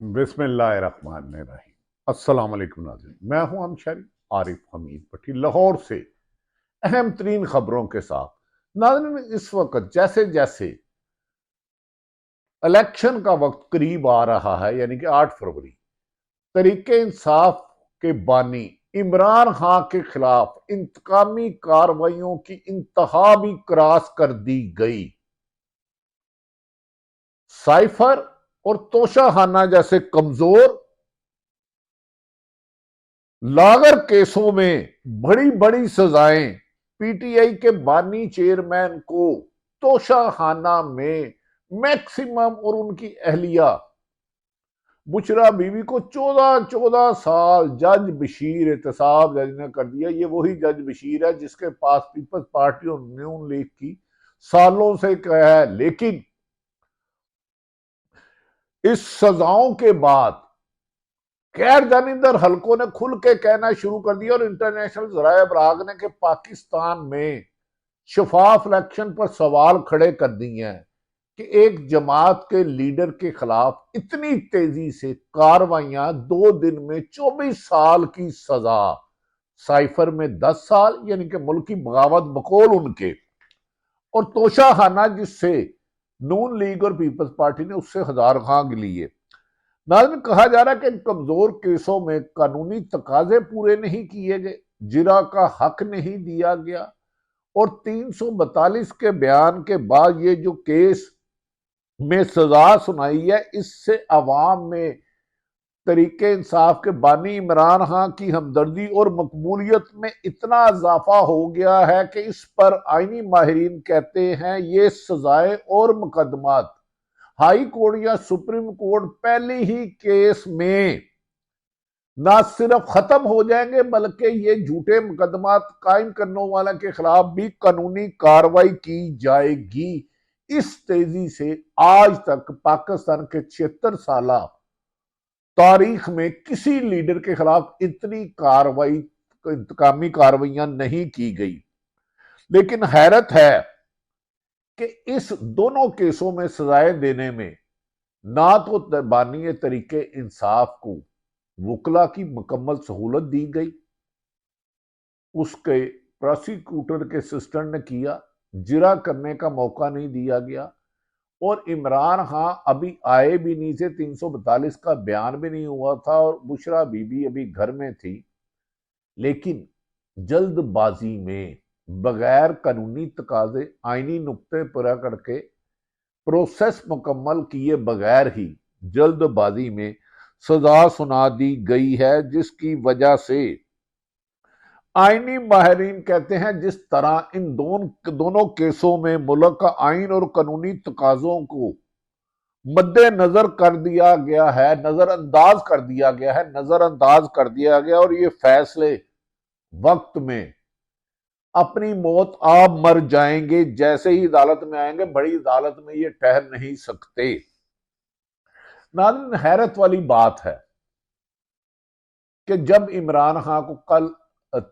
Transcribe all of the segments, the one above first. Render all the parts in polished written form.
बिस्मिल्लाहिर्रहमानिर्रहीम। अस्सलाम वालेकुम नाज़रीन, मैं हूं अंशरी आरिफ हमीद भट्टी लाहौर से अहम तरीन खबरों के साथ। नाज़रीन, इस वक्त जैसे जैसे इलेक्शन का वक्त करीब आ रहा है, यानी कि 8 फरवरी, तरीके इंसाफ के बानी इमरान खान के खिलाफ इंतकामी कार्रवाइयों की इंतहा भी क्रॉस कर दी गई। साइफर और तोशाखाना जैसे कमजोर लागर केसों में बड़ी बड़ी सजाएं पीटीआई के बानी चेयरमैन को तोशाखाना में मैक्सिमम और उनकी अहलिया बुशरा बीवी को 14 साल जज बशीर एहतसाब जज ने कर दिया। ये वही जज बशीर है जिसके पास पीपल्स पार्टी और नून लीग की सालों से कहा है, लेकिन इस सजाओं के बाद गैर जानिंदर हलकों ने खुल के कहना शुरू कर दिया और इंटरनेशनल जराए अबराग ने कि पाकिस्तान में शफाफ इलेक्शन पर सवाल खड़े कर दिए हैं कि एक जमात के लीडर के खिलाफ इतनी तेजी से कार्रवाइयां 2 दिन में 24 साल की सजा, साइफर में 10 साल यानी कि मुल्की बगावत बकौल उनके, और तोशाखाना जिससे नून लीग और पीपल्स पार्टी ने उससे हजार खां लिए। नाज़रीन, कहा जा रहा है कि इन कमजोर केसों में कानूनी तकाजे पूरे नहीं किए गए, जिरा का हक नहीं दिया गया और 342 के बयान के बाद ये जो केस में सजा सुनाई है, इससे अवाम में तरीके इंसाफ के बानी इमरान खान की हमदर्दी और मकबूलियत में इतना इजाफा हो गया है कि इस पर आईनी माहिरीन कहते हैं ये सजाएं और मुकदमात हाई कोर्ट या सुप्रीम कोर्ट पहले ही केस में ना सिर्फ खत्म हो जाएंगे बल्कि ये झूठे मुकदमात कायम करने वाले के खिलाफ भी कानूनी कार्रवाई की जाएगी। इस तेजी से आज तक पाकिस्तान के 76 साल तारीख में किसी लीडर के खिलाफ इतनी कार्रवाई, इंतकामी कार्रवाइयां नहीं की गई। लेकिन हैरत है कि इस दोनों केसों में सजाएं देने में ना तो बानी तरीके इंसाफ को वकला की मुकम्मल सहूलत दी गई, उसके प्रोसिक्यूटर के असिस्टेंट ने किया, जिरा करने का मौका नहीं दिया गया और इमरान खान अभी आए भी नहीं थे, 342 का बयान भी नहीं हुआ था और बुशरा बीबी अभी घर में थी। लेकिन जल्दबाजी में बगैर कानूनी तकाजे आईनी नुक्ते पूरा करके प्रोसेस मुकम्मल किए बगैर ही जल्दबाजी में सजा सुना दी गई है, जिसकी वजह से आईनी माहिरीन कहते हैं जिस तरह इन दोनों केसों में मुल्क का आइन और कानूनी तकाजों को मद्देनजर कर दिया गया है, नजरअंदाज कर दिया गया और ये फैसले वक्त में अपनी मौत आप मर जाएंगे जैसे ही अदालत में आएंगे, बड़ी अदालत में ये ठहर नहीं सकते। नाज़रीन, हैरत वाली बात है कि जब इमरान खान को कल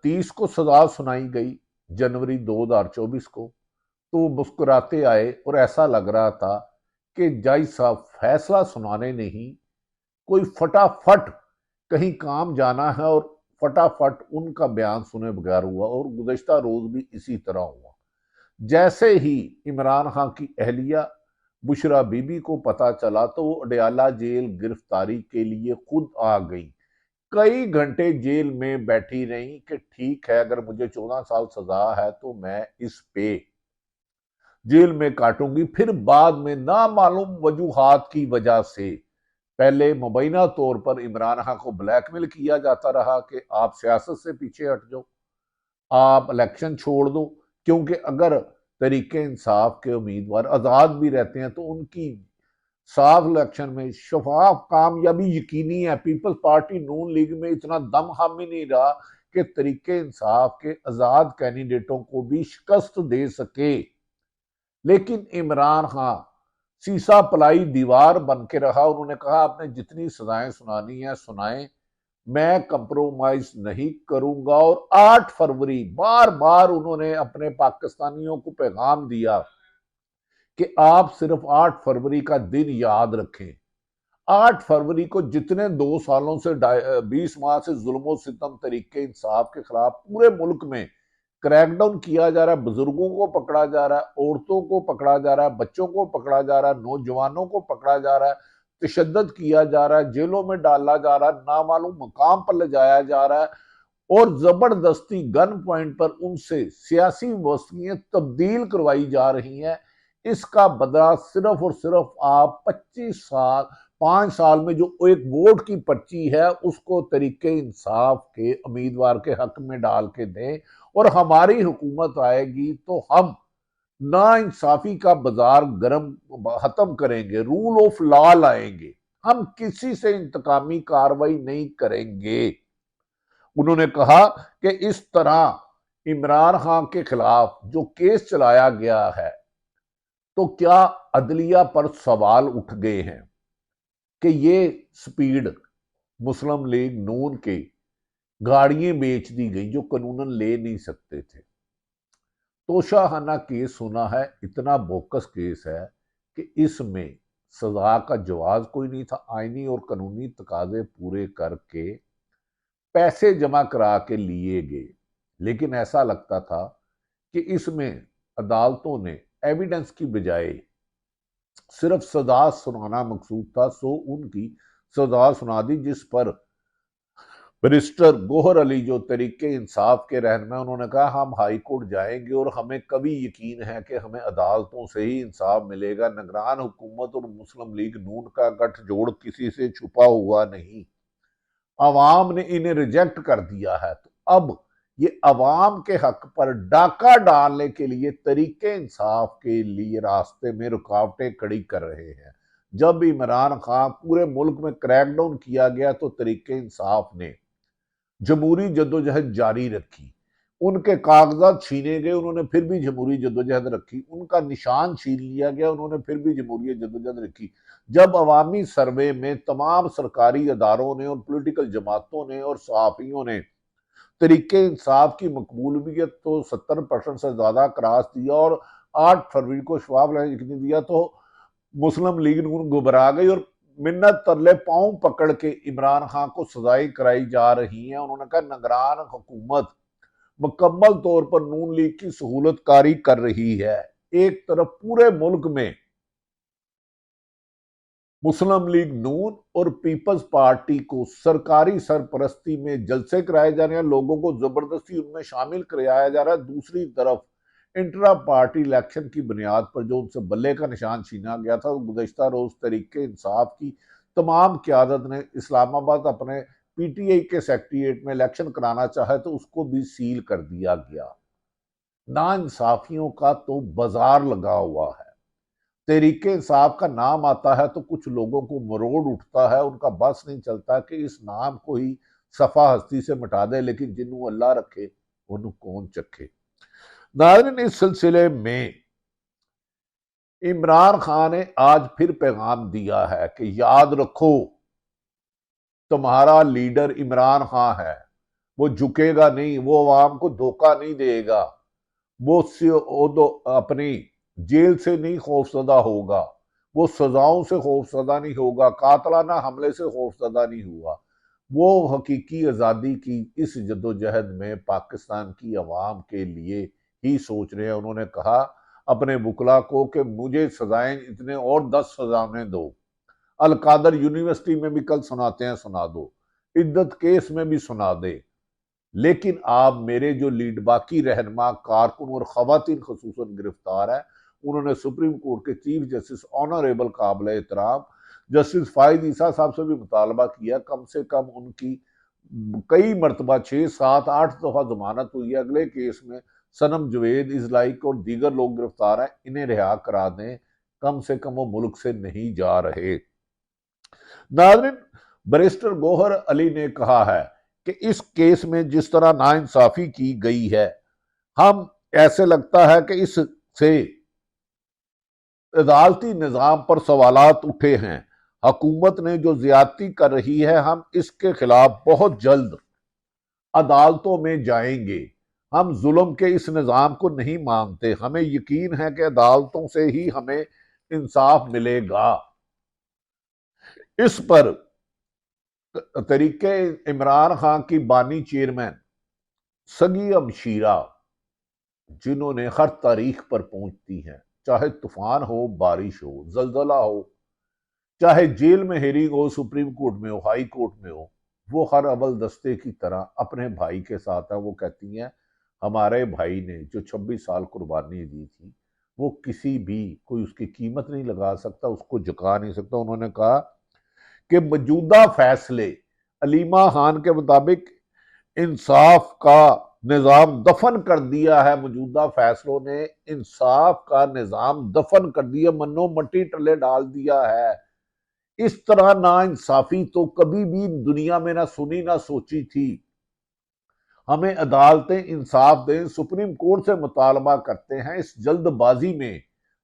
30 को सजा सुनाई गई जनवरी 2024 को, तो वो मुस्कुराते आए और ऐसा लग रहा था कि जज साहब फैसला सुनाने नहीं, कोई फटाफट कहीं काम जाना है और फटाफट उनका बयान सुने बगैर हुआ और गुज़श्ता रोज भी इसी तरह हुआ। जैसे ही इमरान खान की अहलिया बुशरा बीबी को पता चला तो वो अडयाला जेल गिरफ्तारी के लिए खुद आ गई। कई घंटे जेल में बैठी रही कि ठीक है, अगर मुझे 14 साल सजा है तो मैं इस पे जेल में काटूंगी। फिर बाद में नामालूम वजूहात की वजह से पहले मुबैना तौर पर इमरान खान को ब्लैकमेल किया जाता रहा कि आप सियासत से पीछे हट जाओ, आप इलेक्शन छोड़ दो, क्योंकि अगर तरीके इंसाफ के उम्मीदवार आजाद भी रहते हैं तो उनकी साफ इलेक्शन में शफाफ कामयाबी यकीनी है। पीपल्स पार्टी नून लीग में इतना दम हम ही नहीं रहा कि तरीके इंसाफ के आजाद कैंडिडेटों को भी शिकस्त दे सके। लेकिन इमरान खान सीसा पलाई दीवार बन के रहा। उन्होंने कहा आपने जितनी सजाएं सुनानी है सुनाएं, मैं कंप्रोमाइज नहीं करूंगा। और 8 फरवरी बार बार उन्होंने अपने पाकिस्तानियों को पैगाम दिया कि आप सिर्फ 8 फरवरी का दिन याद रखें, 8 फरवरी को जितने 2 सालों से 20 माह से जुल्म और सितम तरीके इंसाफ के खिलाफ पूरे मुल्क में क्रैक डाउन किया जा रहा है, बुजुर्गों को पकड़ा जा रहा है, औरतों को पकड़ा जा रहा है, बच्चों को पकड़ा जा रहा है, नौजवानों को पकड़ा जा रहा है, तशद्दुद किया जा रहा है, जेलों में डाला जा रहा है, नामालूम मकाम पर ले जाया जा रहा है और जबरदस्ती गन पॉइंट पर उनसे सियासी वस्तुएं तब्दील करवाई जा रही हैं। इसका बदला सिर्फ और सिर्फ आप 5 साल में जो एक वोट की पर्ची है उसको तरीके इंसाफ के उम्मीदवार के हक में डाल के दें और हमारी हुकूमत आएगी तो हम ना इंसाफी का बाजार गर्म खत्म करेंगे, रूल ऑफ लॉ लाएंगे, हम किसी से इंतकामी कार्रवाई नहीं करेंगे। उन्होंने कहा कि इस तरह इमरान खान के खिलाफ जो केस चलाया गया है तो क्या अदलिया पर सवाल उठ गए हैं कि ये स्पीड मुस्लिम लीग नून के गाड़ियां बेच दी गई जो कानूनन ले नहीं सकते थे। तोशाखाना केस सुना है, इतना बोकस केस है कि इसमें सजा का जवाज कोई नहीं था। आईनी और कानूनी तकाजे पूरे करके पैसे जमा करा के लिए गए, लेकिन ऐसा लगता था कि इसमें अदालतों ने एविडेंस की बजाय सिर्फ सजा सुनाना मकसूद था, सो उनकी सजा सुना दी, जिस पर बैरिस्टर गौहर अली जो तरीके इंसाफ के रहनुमा, उन्होंने कहा हम हाई कोर्ट जाएंगे और हमें कभी यकीन है कि हमें अदालतों से ही इंसाफ मिलेगा। निगरान हुकूमत और मुस्लिम लीग नून का गठजोड़ किसी से छुपा हुआ नहीं, अवाम ने इन्हें रिजेक्ट कर दिया है। तो अब ये अवाम के हक पर डाका डालने के लिए तरीके इंसाफ के लिए रास्ते में रुकावटें खड़ी कर रहे हैं। जब इमरान खान पूरे मुल्क में क्रैकडाउन किया गया तो तरीके इंसाफ ने जमहूरी जद्दोजहद जारी रखी, उनके कागजात छीने गए, उन्होंने फिर भी जमहूरी जद्दोजहद रखी, उनका निशान छीन लिया गया, उन्होंने फिर भी जमहूरी जद्दोजहद रखी। जब अवामी सर्वे में तमाम सरकारी अदारों ने और पॉलिटिकल जमातों ने और सहाफियों ने तरीके इंसाफ की मकबूलियत तो 70% से ज्यादा क्रॉस दिया और 8 फरवरी को शफाफ इलेक्शन दिया तो मुस्लिम लीग नून घबरा गई और मिन्नत तरले पांव पकड़ के इमरान खान को सजाएं कराई जा रही हैं। उन्होंने कहा निगरान हुकूमत मुकम्मल तौर पर नून लीग की सहूलत कारी कर रही है। एक तरफ पूरे मुल्क में मुस्लिम लीग नून और पीपल्स पार्टी को सरकारी सरपरस्ती में जलसे कराए जा रहे हैं, लोगों को जबरदस्ती उनमें शामिल कराया जा रहा है। दूसरी तरफ इंट्रा पार्टी इलेक्शन की बुनियाद पर जो उनसे बल्ले का निशान छीना गया था, गुज़श्ता रोज तरीके इंसाफ की तमाम क़यादत ने इस्लामाबाद अपने पीटीआई के सेक्रेटेरिएट में इलेक्शन कराना चाहे तो उसको भी सील कर दिया गया। नाइंसाफियों का तो बाजार लगा हुआ है। तहरीके इंसाफ का नाम आता है तो कुछ लोगों को मरोड़ उठता है, उनका बस नहीं चलता कि इस नाम को ही सफा हस्ती से मिटा दे, लेकिन जिन्हों अल्लाह रखे उन्हों कौन चखे। नाज़रीन, इस सिलसिले में इमरान खान ने आज फिर पैगाम दिया है कि याद रखो तुम्हारा लीडर इमरान खान है, वो झुकेगा नहीं, वो अवाम को धोखा नहीं देगा, वो अपनी जेल से नहीं खौफजदा होगा, वो सजाओं से खौफजदा नहीं होगा, कातलाना हमले से खौफजदा नहीं हुआ। वो हकीकी आज़ादी की इस जद्दोजहद में पाकिस्तान की अवाम के लिए ही सोच रहे हैं। उन्होंने कहा अपने बुकला को कि मुझे सजाएं इतने और 10 सजाएं दो, अलकादर यूनिवर्सिटी में भी कल सुनाते हैं सुना दो, इद्दत केस में भी सुना दे, लेकिन आप मेरे जो लीड बाकी रहनुमा कारकुन और खवातीन खसूसन गिरफ्तार है, उन्होंने सुप्रीम कोर्ट के चीफ जस्टिस ऑनरेबल काबिल एहतराम जस्टिस फाइज ईसा साहब से भी मुतालबा किया कम से कम उनकी कई मरतबा 6, 7, 8 दफा जमानत हुई है, अगले केस में सनम जवेद इजलाइक और दीगर लोग गिरफ्तार हैं, इन्हें रिहा करा दें, कम से कम वो मुल्क से नहीं जा रहे। नाज़रीन, बैरिस्टर गौहर अली ने कहा है कि इस केस में जिस तरह नाइंसाफी की गई है, हम ऐसे लगता है कि इससे अदालती निज़ाम पर सवालात उठे हैं। हुकूमत ने जो ज्यादती कर रही है, हम इसके खिलाफ बहुत जल्द अदालतों में जाएंगे। हम जुल्म के इस निज़ाम को नहीं मानते, हमें यकीन है कि अदालतों से ही हमें इंसाफ मिलेगा। اس پر طریقے عمران خان کی بانی چیئرمین سگی امشیرہ، جنہوں نے ہر تاریخ پر پہنچتی ہیں، چاہے طوفان ہو، بارش ہو، زلزلہ ہو، چاہے جیل میں ہیرنگ ہو، سپریم کورٹ میں ہو، ہائی کورٹ میں ہو، وہ ہر اول دستے کی طرح اپنے بھائی کے ساتھ ہیں۔ وہ کہتی ہیں ہمارے بھائی نے جو 26 سال قربانی دی تھی، وہ کسی بھی کوئی اس کی قیمت نہیں لگا سکتا، اس کو جھکا نہیں سکتا۔ انہوں نے کہا کہ موجودہ فیصلے علیمہ خان کے مطابق انصاف کا نظام دفن کر دیا ہے، موجودہ فیصلوں نے انصاف کا نظام دفن کر دیا، منو مٹی ٹلے ڈال دیا ہے۔ اس طرح نا انصافی تو کبھی بھی دنیا میں نہ سنی نہ سوچی تھی۔ ہمیں عدالتیں انصاف دیں، سپریم کورٹ سے مطالبہ کرتے ہیں اس جلد بازی میں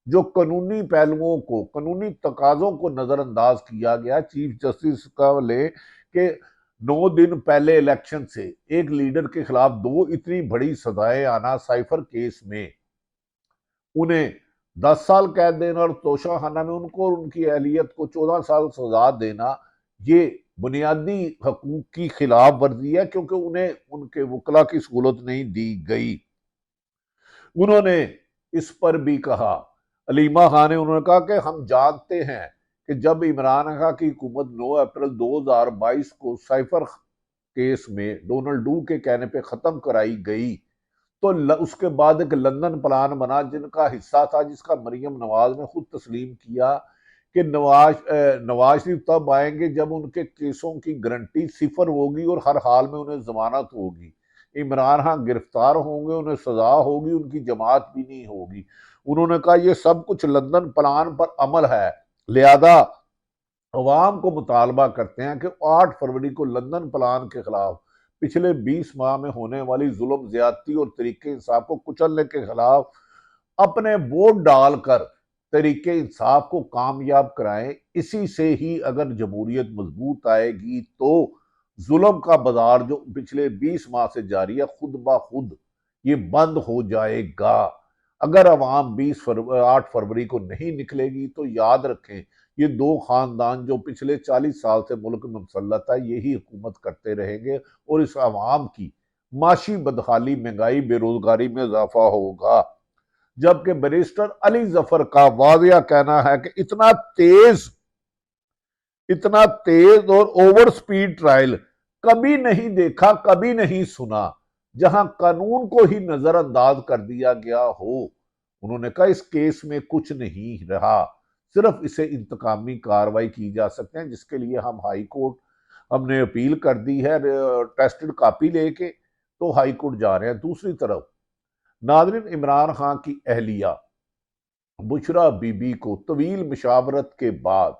جو قانونی پہلوؤں کو، قانونی تقاضوں کو نظر انداز کیا گیا۔ چیف جسٹس کا لے کہ 9 دن پہلے الیکشن سے ایک لیڈر کے خلاف 2 اتنی بڑی سزائیں آنا، سائفر کیس میں انہیں 10 سال قید دینا اور توشہ خانہ میں ان کو اور ان کی اہلیت کو 14 سال سزا دینا، یہ بنیادی حقوق کی خلاف ورزی ہے، کیونکہ انہیں ان کے وکلا کی سہولت نہیں دی گئی۔ انہوں نے اس پر بھی کہا، علیمہ خان نے انہوں نے کہا کہ ہم جانتے ہیں کہ جب عمران خان کی حکومت 9 اپریل 2022 کو سائفر کیس میں ڈونلڈ ڈو کے کہنے پہ ختم کرائی گئی تو اس کے بعد ایک لندن پلان بنا جن کا حصہ تھا، جس کا مریم نواز نے خود تسلیم کیا کہ نواز شریف تب آئیں گے جب ان کے کیسوں کی گارنٹی صفر ہوگی اور ہر حال میں انہیں ضمانت ہوگی۔ عمران خان گرفتار ہوں گے، انہیں سزا ہوگی، ان کی جماعت بھی نہیں ہوگی۔ انہوں نے کہا یہ سب کچھ لندن پلان پر عمل ہے، لہذا عوام کو مطالبہ کرتے ہیں کہ 8 فروری کو لندن پلان کے خلاف پچھلے 20 ماہ میں ہونے والی ظلم، زیادتی اور طریقے انصاف کو کچلنے کے خلاف اپنے ووٹ ڈال کر طریقے انصاف کو کامیاب کرائیں۔ اسی سے ہی اگر جمہوریت مضبوط آئے گی تو ظلم کا بازار جو پچھلے 20 ماہ سے جاری ہے خود بخود یہ بند ہو جائے گا۔ اگر عوام 8 فروری کو نہیں نکلے گی تو یاد رکھیں یہ 2 خاندان جو پچھلے 40 سال سے ملک میں مسلط ہے یہی حکومت کرتے رہیں گے اور اس عوام کی معاشی بدحالی، مہنگائی، بے روزگاری میں اضافہ ہوگا۔ جبکہ بیرسٹر علی ظفر کا واضح کہنا ہے کہ اتنا تیز اور اوور سپیڈ ٹرائل کبھی نہیں دیکھا، کبھی نہیں سنا جہاں قانون کو ہی نظر انداز کر دیا گیا ہو۔ انہوں نے کہا اس کیس میں کچھ نہیں رہا، صرف اسے انتقامی کاروائی کی جا سکتے ہیں، جس کے لیے ہم ہائی کورٹ ہم نے اپیل کر دی ہے ٹیسٹڈ کاپی لے کے، تو ہائی کورٹ جا رہے ہیں۔ دوسری طرف ناظرین، عمران خان کی اہلیہ بشرا بی بی کو طویل مشاورت کے بعد،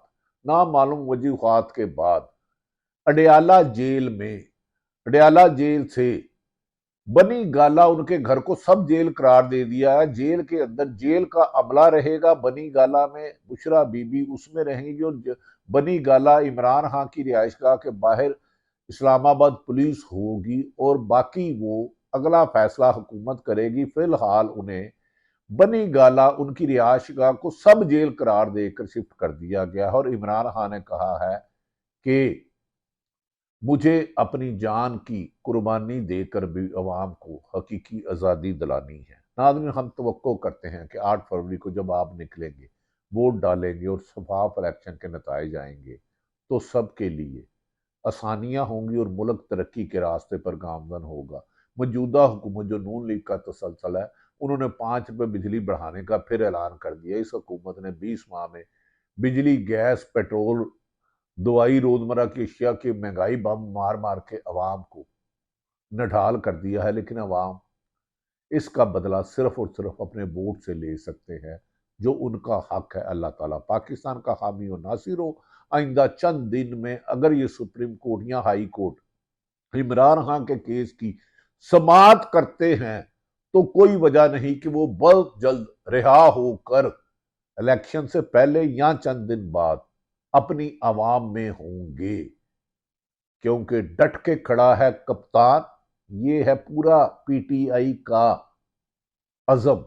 نامعلوم وجوہات کے بعد اڈیالہ جیل سے بنی گالہ ان کے گھر کو سب جیل قرار دے دیا ہے۔ جیل کے اندر جیل کا عملہ رہے گا بنی گالہ میں، بشرا بی بی اس میں رہیں گی، اور بنی گالہ عمران خان کی رہائش گاہ کے باہر اسلام آباد پولیس ہوگی، اور باقی وہ اگلا فیصلہ حکومت کرے گی۔ فی الحال انہیں بنی گالہ ان کی رہائش گاہ کو سب جیل قرار دے کر شفٹ کر دیا گیا ہے، اور عمران خان نے کہا ہے کہ مجھے اپنی جان کی قربانی دے کر بھی عوام کو حقیقی آزادی دلانی ہے۔ ناظرین، ہم توقع کرتے ہیں کہ 8 فروری کو جب آپ نکلیں گے، ووٹ ڈالیں گے اور شفاف الیکشن کے نتائج آئیں گے تو سب کے لیے آسانیاں ہوں گی اور ملک ترقی کے راستے پر گامزن ہوگا۔ موجودہ حکومت جو نون لیگ کا تسلسل ہے، انہوں نے 5 روپے بجلی بڑھانے کا پھر اعلان کر دیا۔ اس حکومت نے 20 ماہ میں بجلی، گیس، پیٹرول، دوائی، روزمرہ کی اشیاء کی مہنگائی بم مار مار کے عوام کو نڈھال کر دیا ہے، لیکن عوام اس کا بدلہ صرف اور صرف اپنے ووٹ سے لے سکتے ہیں، جو ان کا حق ہے۔ اللہ تعالیٰ پاکستان کا حامی و ناصر ہو۔ آئندہ چند دن میں اگر یہ سپریم کورٹ یا ہائی کورٹ عمران خان کے کیس کی سماعت کرتے ہیں تو کوئی وجہ نہیں کہ وہ بہت جلد رہا ہو کر الیکشن سے پہلے یا چند دن بعد اپنی عوام میں ہوں گے، کیونکہ ڈٹ کے کھڑا ہے کپتان۔ یہ ہے پورا پی ٹی آئی کا عزم،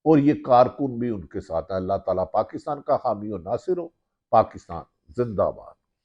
اور یہ کارکن بھی ان کے ساتھ ہے۔ اللہ تعالیٰ پاکستان کا حامی و ناصر ہو۔ پاکستان زندہ باد۔